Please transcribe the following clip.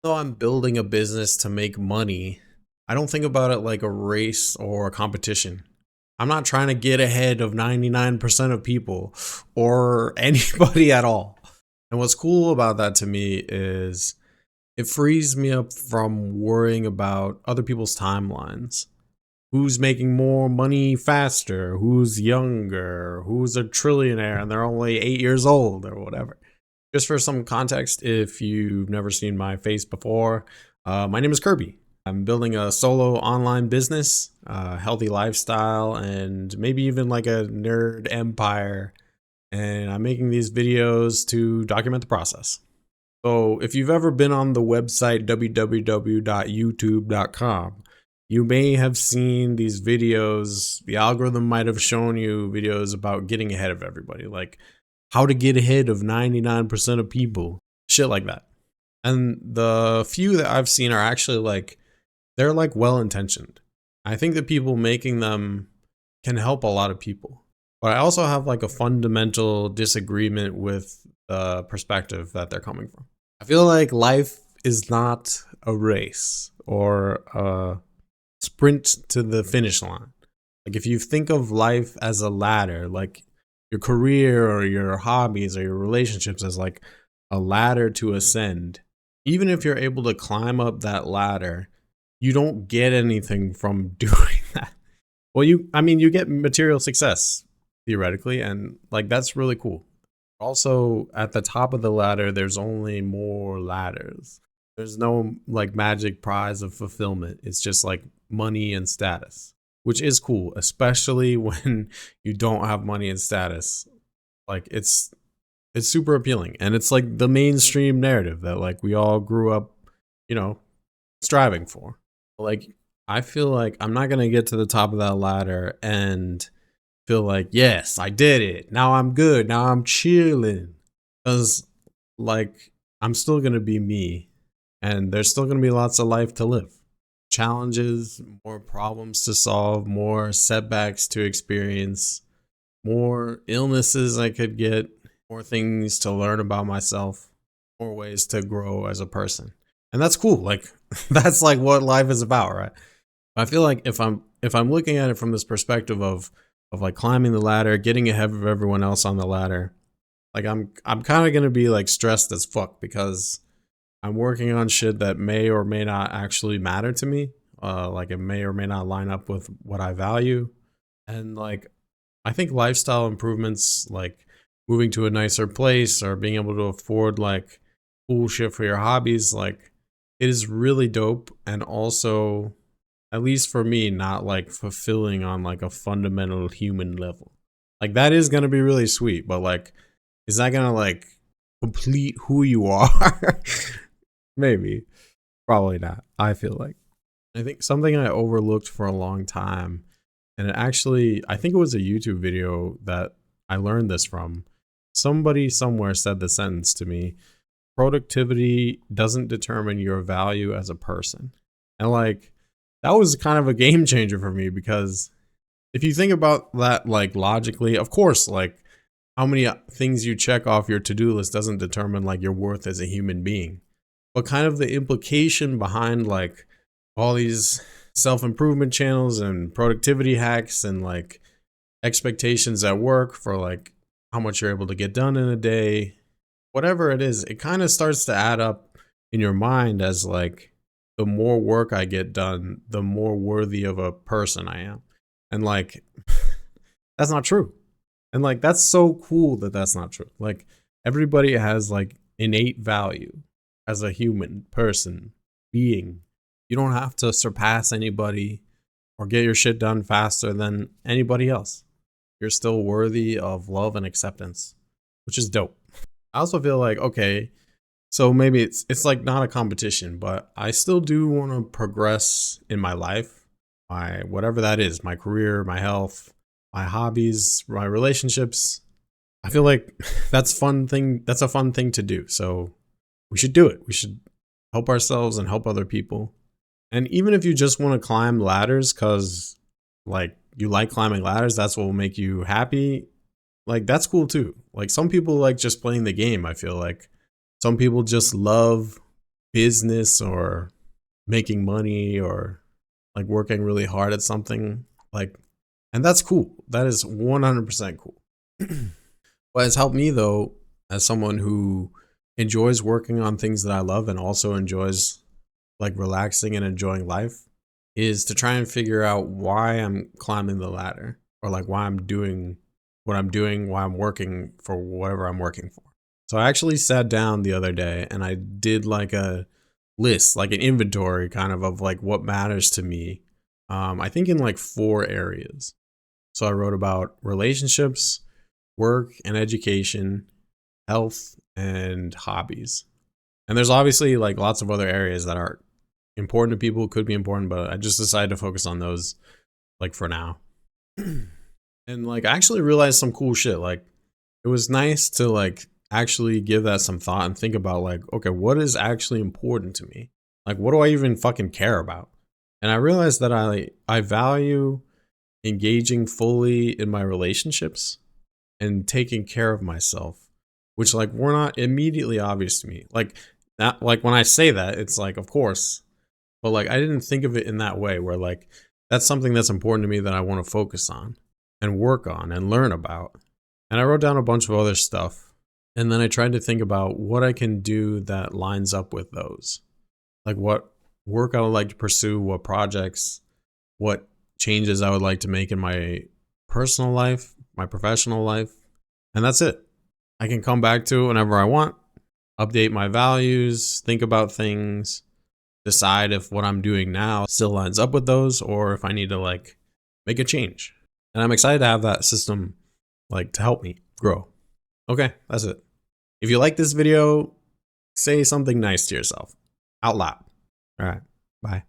Though I'm building a business to make money, I don't think about it like a race or a competition. I'm not trying to get ahead of 99% of people or anybody at all. And what's cool about that to me is it frees me up from worrying about other people's timelines. Who's making more money faster? Who's younger? Who's a trillionaire and they're only 8 years old or whatever? Just for some context, if you've never seen my face before, my name is Kirby. I'm building a solo online business, healthy lifestyle, and maybe even like a nerd empire. And I'm making these videos to document the process. So if you've ever been on the website www.youtube.com, you may have seen these videos. The algorithm might have shown you videos about getting ahead of everybody, like how to get ahead of 99% of people, shit like that. And the few that I've seen are actually like, they're like well intentioned. I think the people making them can help a lot of people. But I also have like a fundamental disagreement with the perspective that they're coming from. I feel like life is not a race or a sprint to the finish line. Like if you think of life as a ladder, like your career or your hobbies or your relationships as like a ladder to ascend, even if you're able to climb up that ladder, you don't get anything from doing that. Well, you get material success theoretically, and like that's really cool. Also, at the top of the ladder, there's only more ladders. There's no like magic prize of fulfillment. It's just like money and status, which is cool, especially when you don't have money and status. Like it's super appealing, and it's like the mainstream narrative that like we all grew up, striving for. Like I feel like I'm not going to get to the top of that ladder and feel like, yes, I did it. Now I'm good. Now I'm chilling. Because, like, I'm still going to be me. And there's still going to be lots of life to live. Challenges, more problems to solve, more setbacks to experience, more illnesses I could get, more things to learn about myself, more ways to grow as a person. And that's cool. Like, that's like what life is about, right? I feel like if I'm looking at it from this perspective of like climbing the ladder, getting ahead of everyone else on the ladder, like I'm kind of gonna be like stressed as fuck because I'm working on shit that may or may not actually matter to me. Like it may or may not line up with what I value, and like I think lifestyle improvements, like moving to a nicer place or being able to afford like cool shit for your hobbies, like it is really dope, and also, at least for me, not like fulfilling on like a fundamental human level. Like that is gonna be really sweet, but like, is that gonna like complete who you are? Maybe, probably not. I feel like. I think something I overlooked for a long time, and it actually, I think it was a YouTube video that I learned this from. Somebody somewhere said the sentence to me: productivity doesn't determine your value as a person. And like, that was kind of a game changer for me, because if you think about that like logically, of course, like how many things you check off your to-do list doesn't determine like your worth as a human being. But kind of the implication behind like all these self-improvement channels and productivity hacks and like expectations at work for like how much you're able to get done in a day, whatever it is, it kind of starts to add up in your mind as like, the more work I get done, the more worthy of a person I am. And like, that's not true. And like, that's so cool that that's not true. Like, everybody has like innate value as a human person being. You don't have to surpass anybody or get your shit done faster than anybody else. You're still worthy of love and acceptance, which is dope. I also feel like, okay, so maybe it's like not a competition, but I still do want to progress in my life, my whatever that is, my career, my health, my hobbies, my relationships. I feel like that's a fun thing to do. So we should do it. We should help ourselves and help other people. And even if you just want to climb ladders cuz like you like climbing ladders, that's what will make you happy. Like that's cool too. Like some people like just playing the game, I feel like. Some people just love business or making money or like working really hard at something. Like, and that's cool. That is 100% cool. What has helped me though, as someone who enjoys working on things that I love and also enjoys like relaxing and enjoying life, is to try and figure out why I'm climbing the ladder or like why I'm doing what I'm doing, why I'm working for whatever I'm working for. So I actually sat down the other day and I did like a list, like an inventory kind of like what matters to me. I think in like 4 areas. So I wrote about relationships, work and education, health, and hobbies. And there's obviously like lots of other areas that are important to people, could be important, but I just decided to focus on those like for now. And like I actually realized some cool shit. Like it was nice to like actually give that some thought and think about like, okay, what is actually important to me? Like what do I even fucking care about? And I realized that I value engaging fully in my relationships and taking care of myself, which like were not immediately obvious to me. Like that, like when I say that, it's like, of course, but like I didn't think of it in that way where like that's something that's important to me that I want to focus on and work on and learn about. And I wrote down a bunch of other stuff. And then I tried to think about what I can do that lines up with those. Like what work I would like to pursue, what projects, what changes I would like to make in my personal life, my professional life. And that's it. I can come back to it whenever I want, update my values, think about things, decide if what I'm doing now still lines up with those or if I need to like make a change. And I'm excited to have that system like to help me grow. Okay, that's it. If you like this video, say something nice to yourself out loud. All right, bye.